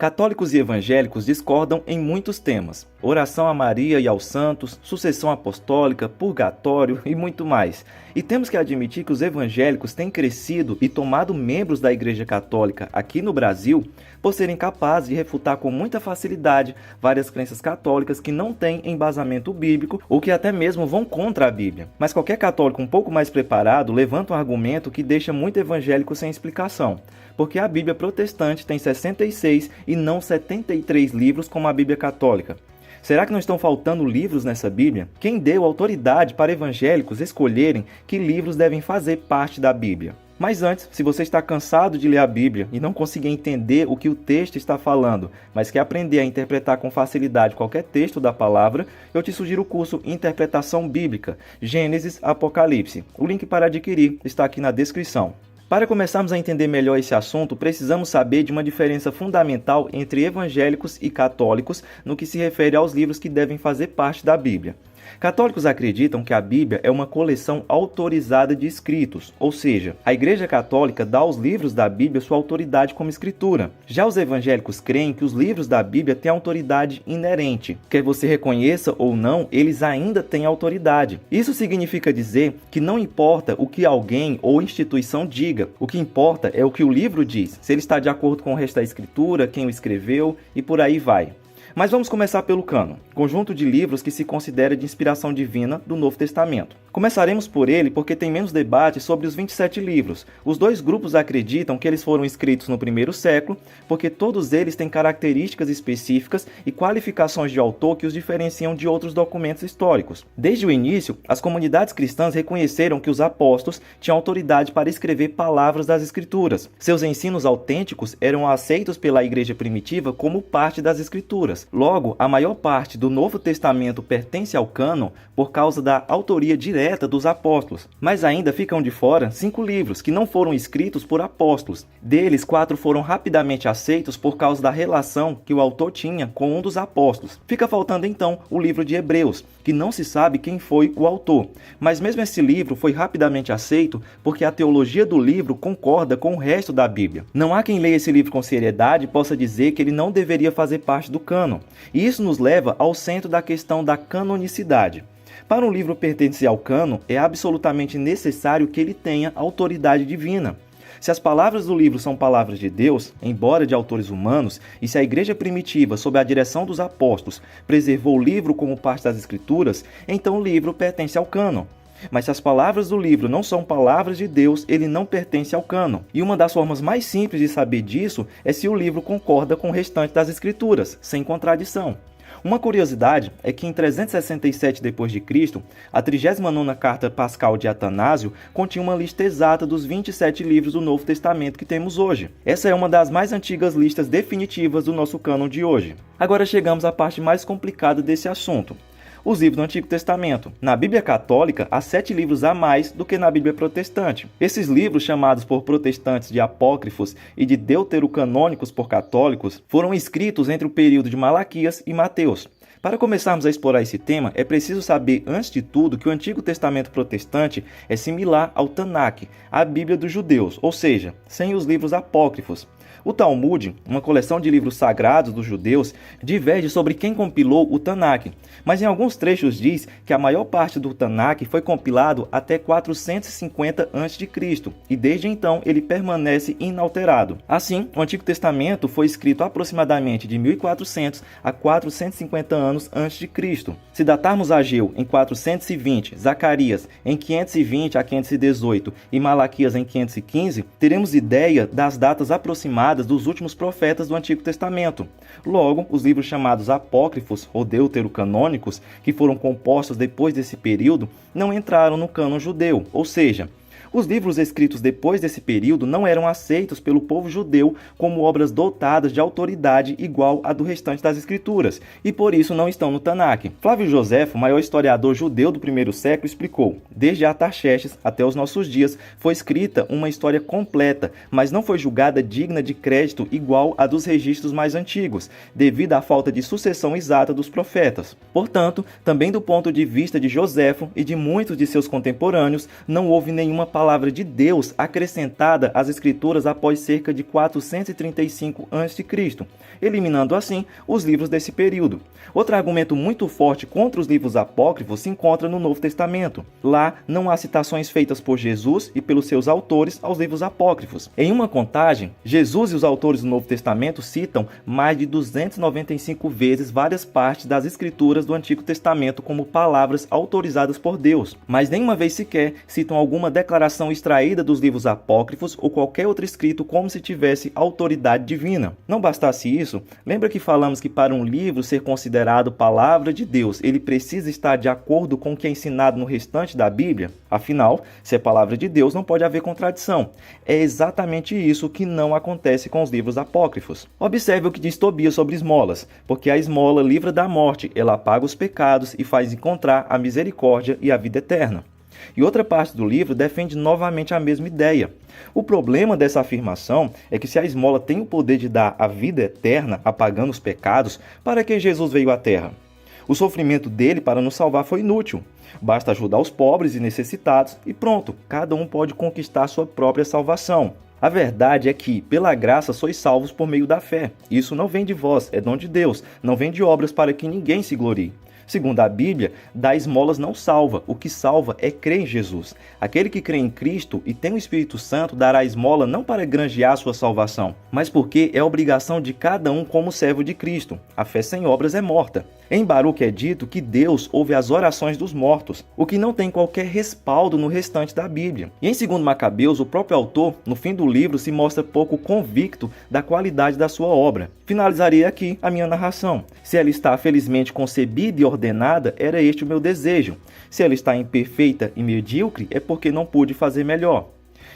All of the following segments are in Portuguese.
Católicos e evangélicos discordam em muitos temas: oração a Maria e aos santos, sucessão apostólica, purgatório e muito mais. E temos que admitir que os evangélicos têm crescido e tomado membros da Igreja Católica aqui no Brasil por serem capazes de refutar com muita facilidade várias crenças católicas que não têm embasamento bíblico ou que até mesmo vão contra a Bíblia. Mas qualquer católico um pouco mais preparado levanta um argumento que deixa muito evangélico sem explicação, porque a Bíblia protestante tem 66 e não 73 livros como a Bíblia católica. Será que não estão faltando livros nessa Bíblia? Quem deu autoridade para evangélicos escolherem que livros devem fazer parte da Bíblia? Mas antes, se você está cansado de ler a Bíblia e não conseguir entender o que o texto está falando, mas quer aprender a interpretar com facilidade qualquer texto da palavra, eu te sugiro o curso Interpretação Bíblica, Gênesis Apocalipse. O link para adquirir está aqui na descrição. Para começarmos a entender melhor esse assunto, precisamos saber de uma diferença fundamental entre evangélicos e católicos no que se refere aos livros que devem fazer parte da Bíblia. Católicos acreditam que a Bíblia é uma coleção autorizada de escritos, ou seja, a Igreja Católica dá aos livros da Bíblia sua autoridade como escritura. Já os evangélicos creem que os livros da Bíblia têm autoridade inerente. Quer você reconheça ou não, eles ainda têm autoridade. Isso significa dizer que não importa o que alguém ou instituição diga, o que importa é o que o livro diz, se ele está de acordo com o resto da escritura, quem o escreveu e por aí vai. Mas vamos começar pelo cânon, conjunto de livros que se considera de inspiração divina do Novo Testamento. Começaremos por ele porque tem menos debate sobre os 27 livros. Os dois grupos acreditam que eles foram escritos no primeiro século, porque todos eles têm características específicas e qualificações de autor que os diferenciam de outros documentos históricos. Desde o início, as comunidades cristãs reconheceram que os apóstolos tinham autoridade para escrever palavras das Escrituras. Seus ensinos autênticos eram aceitos pela igreja primitiva como parte das Escrituras. Logo, a maior parte do Novo Testamento pertence ao cânon por causa da autoria direta dos apóstolos. Mas ainda ficam de fora 5 livros que não foram escritos por apóstolos. Deles, 4 foram rapidamente aceitos por causa da relação que o autor tinha com um dos apóstolos. Fica faltando então o livro de Hebreus, que não se sabe quem foi o autor. Mas mesmo esse livro foi rapidamente aceito porque a teologia do livro concorda com o resto da Bíblia. Não há quem leia esse livro com seriedade e possa dizer que ele não deveria fazer parte do cânon. E isso nos leva ao centro da questão da canonicidade. Para um livro pertencer ao cânon, é absolutamente necessário que ele tenha autoridade divina. Se as palavras do livro são palavras de Deus, embora de autores humanos, e se a igreja primitiva, sob a direção dos apóstolos, preservou o livro como parte das Escrituras, então o livro pertence ao cânon. Mas se as palavras do livro não são palavras de Deus, ele não pertence ao cânon. E uma das formas mais simples de saber disso é se o livro concorda com o restante das Escrituras, sem contradição. Uma curiosidade é que em 367 d.C., a 39ª carta pascal de Atanásio continha uma lista exata dos 27 livros do Novo Testamento que temos hoje. Essa é uma das mais antigas listas definitivas do nosso cânon de hoje. Agora chegamos à parte mais complicada desse assunto: os livros do Antigo Testamento. Na Bíblia Católica, há 7 livros a mais do que na Bíblia Protestante. Esses livros, chamados por protestantes de apócrifos e de deuterocanônicos por católicos, foram escritos entre o período de Malaquias e Mateus. Para começarmos a explorar esse tema, é preciso saber, antes de tudo, que o Antigo Testamento protestante é similar ao Tanakh, a Bíblia dos judeus, ou seja, sem os livros apócrifos. O Talmud, uma coleção de livros sagrados dos judeus, diverge sobre quem compilou o Tanakh, mas em alguns trechos diz que a maior parte do Tanakh foi compilado até 450 a.C. e desde então ele permanece inalterado. Assim, o Antigo Testamento foi escrito aproximadamente de 1400 a 450 anos antes de Cristo. Se datarmos Ageu em 420, Zacarias em 520 a 518 e Malaquias em 515, teremos ideia das datas aproximadas dos últimos profetas do Antigo Testamento. Logo, os livros chamados apócrifos ou deuterocanônicos, que foram compostos depois desse período, não entraram no cânon judeu, ou seja, os livros escritos depois desse período não eram aceitos pelo povo judeu como obras dotadas de autoridade igual à do restante das Escrituras, e por isso não estão no Tanakh. Flávio Joséfo, maior historiador judeu do primeiro século, explicou: desde Artaxerxes até os nossos dias foi escrita uma história completa, mas não foi julgada digna de crédito igual à dos registros mais antigos, devido à falta de sucessão exata dos profetas. Portanto, também do ponto de vista de Joséfo e de muitos de seus contemporâneos, não houve nenhuma palavra palavra de Deus acrescentada às Escrituras após cerca de 435 a.C., eliminando assim os livros desse período. Outro argumento muito forte contra os livros apócrifos se encontra no Novo Testamento. Lá não há citações feitas por Jesus e pelos seus autores aos livros apócrifos. Em uma contagem, Jesus e os autores do Novo Testamento citam mais de 295 vezes várias partes das Escrituras do Antigo Testamento como palavras autorizadas por Deus, mas nenhuma vez sequer citam alguma declaração extraída dos livros apócrifos ou qualquer outro escrito como se tivesse autoridade divina. Não bastasse isso, lembra que falamos que para um livro ser considerado palavra de Deus, ele precisa estar de acordo com o que é ensinado no restante da Bíblia? Afinal, se é palavra de Deus, não pode haver contradição. É exatamente isso que não acontece com os livros apócrifos. Observe o que diz Tobias sobre esmolas, porque a esmola livra da morte, ela apaga os pecados e faz encontrar a misericórdia e a vida eterna. E outra parte do livro defende novamente a mesma ideia. O problema dessa afirmação é que se a esmola tem o poder de dar a vida eterna, apagando os pecados, para que Jesus veio à Terra? O sofrimento dele para nos salvar foi inútil. Basta ajudar os pobres e necessitados e pronto, cada um pode conquistar sua própria salvação. A verdade é que, pela graça, sois salvos por meio da fé. Isso não vem de vós, é dom de Deus, não vem de obras para que ninguém se glorie. Segundo a Bíblia, dar esmolas não salva, o que salva é crer em Jesus. Aquele que crê em Cristo e tem o Espírito Santo dará esmola não para granjear sua salvação, mas porque é obrigação de cada um como servo de Cristo. A fé sem obras é morta. Em Baruque é dito que Deus ouve as orações dos mortos, o que não tem qualquer respaldo no restante da Bíblia. E em 2 Macabeus, o próprio autor, no fim do livro, se mostra pouco convicto da qualidade da sua obra. Finalizarei aqui a minha narração. Se ela está felizmente concebida e ordenada, era este o meu desejo. Se ela está imperfeita e medíocre, é porque não pude fazer melhor.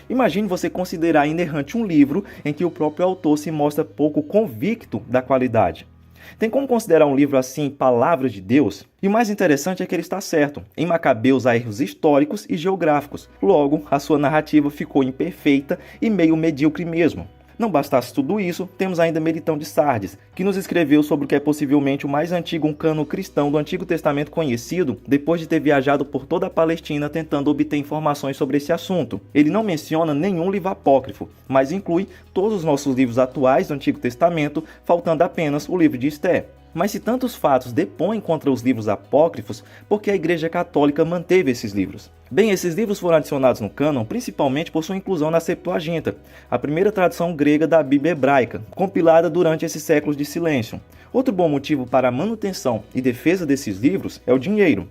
Imagine você considerar inerrante um livro em que o próprio autor se mostra pouco convicto da qualidade. Tem como considerar um livro assim palavra de Deus? E o mais interessante é que ele está certo. Em Macabeus há erros históricos e geográficos. Logo, a sua narrativa ficou imperfeita e meio medíocre mesmo. Não bastasse tudo isso, temos ainda Meritão de Sardes, que nos escreveu sobre o que é possivelmente o mais antigo cânon cristão do Antigo Testamento conhecido, depois de ter viajado por toda a Palestina tentando obter informações sobre esse assunto. Ele não menciona nenhum livro apócrifo, mas inclui todos os nossos livros atuais do Antigo Testamento, faltando apenas o livro de Esté. Mas se tantos fatos depõem contra os livros apócrifos, por que a Igreja Católica manteve esses livros? Bem, esses livros foram adicionados no cânon principalmente por sua inclusão na Septuaginta, a primeira tradução grega da Bíblia hebraica, compilada durante esses séculos de silêncio. Outro bom motivo para a manutenção e defesa desses livros é o dinheiro.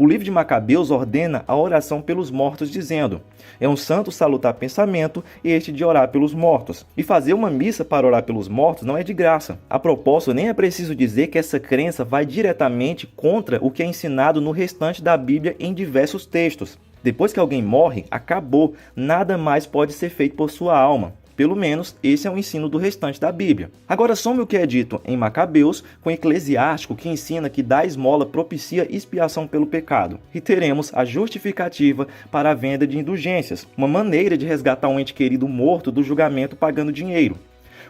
O livro de Macabeus ordena a oração pelos mortos, dizendo: é um santo salutar pensamento este de orar pelos mortos. E fazer uma missa para orar pelos mortos não é de graça. A propósito, nem é preciso dizer que essa crença vai diretamente contra o que é ensinado no restante da Bíblia em diversos textos. Depois que alguém morre, acabou, nada mais pode ser feito por sua alma. Pelo menos, esse é o ensino do restante da Bíblia. Agora, some o que é dito em Macabeus com Eclesiástico, que ensina que dar esmola propicia expiação pelo pecado. E teremos a justificativa para a venda de indulgências, uma maneira de resgatar um ente querido morto do julgamento pagando dinheiro.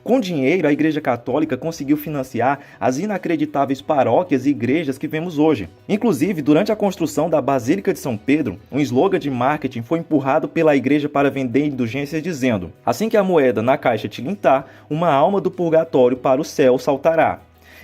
Com dinheiro, a Igreja Católica conseguiu financiar as inacreditáveis paróquias e igrejas que vemos hoje. Inclusive, durante a construção da Basílica de São Pedro, um slogan de marketing foi empurrado pela igreja para vender indulgências dizendo: assim que a moeda na caixa tilintar, uma alma do purgatório para o céu saltará.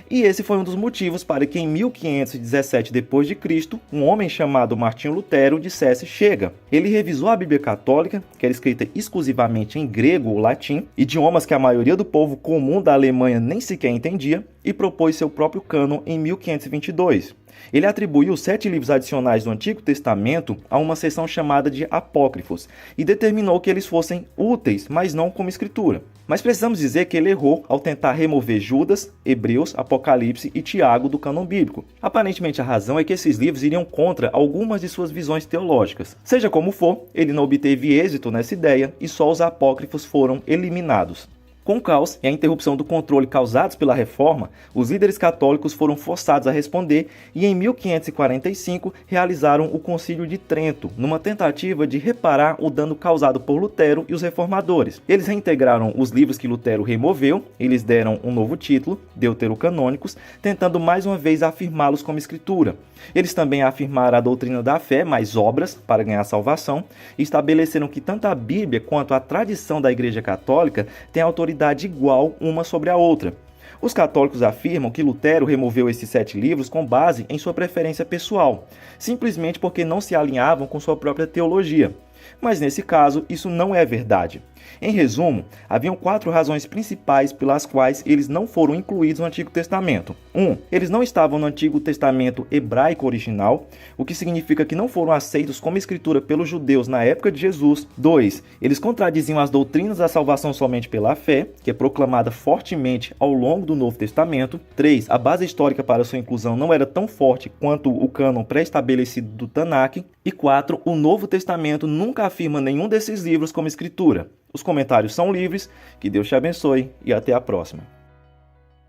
E esse foi um dos motivos para que em 1517 d.C., um homem chamado Martinho Lutero dissesse chega. Ele revisou a Bíblia Católica, que era escrita exclusivamente em grego ou latim, idiomas que a maioria do povo comum da Alemanha nem sequer entendia, e propôs seu próprio cânon em 1522. Ele atribuiu os 7 livros adicionais do Antigo Testamento a uma seção chamada de Apócrifos e determinou que eles fossem úteis, mas não como escritura. Mas precisamos dizer que ele errou ao tentar remover Judas, Hebreus, Apocalipse e Tiago do cânon bíblico. Aparentemente a razão é que esses livros iriam contra algumas de suas visões teológicas. Seja como for, ele não obteve êxito nessa ideia e só os apócrifos foram eliminados. Com o caos e a interrupção do controle causados pela Reforma, os líderes católicos foram forçados a responder e em 1545 realizaram o Concílio de Trento, numa tentativa de reparar o dano causado por Lutero e os reformadores. Eles reintegraram os livros que Lutero removeu e lhes deram um novo título, deuterocanônicos, tentando mais uma vez afirmá-los como escritura. Eles também afirmaram a doutrina da fé, mais obras, para ganhar salvação, e estabeleceram que tanto a Bíblia quanto a tradição da Igreja Católica têm autoridade igual uma sobre a outra. Os católicos afirmam que Lutero removeu esses 7 livros com base em sua preferência pessoal, simplesmente porque não se alinhavam com sua própria teologia. Mas nesse caso, isso não é verdade. Em resumo, haviam 4 razões principais pelas quais eles não foram incluídos no Antigo Testamento. 1. Eles não estavam no Antigo Testamento hebraico original, o que significa que não foram aceitos como escritura pelos judeus na época de Jesus. 2. Eles contradiziam as doutrinas da salvação somente pela fé, que é proclamada fortemente ao longo do Novo Testamento. 3. A base histórica para sua inclusão não era tão forte quanto o cânon pré-estabelecido do Tanakh. E 4. O Novo Testamento nunca afirma nenhum desses livros como escritura. Os comentários são livres, que Deus te abençoe e até a próxima.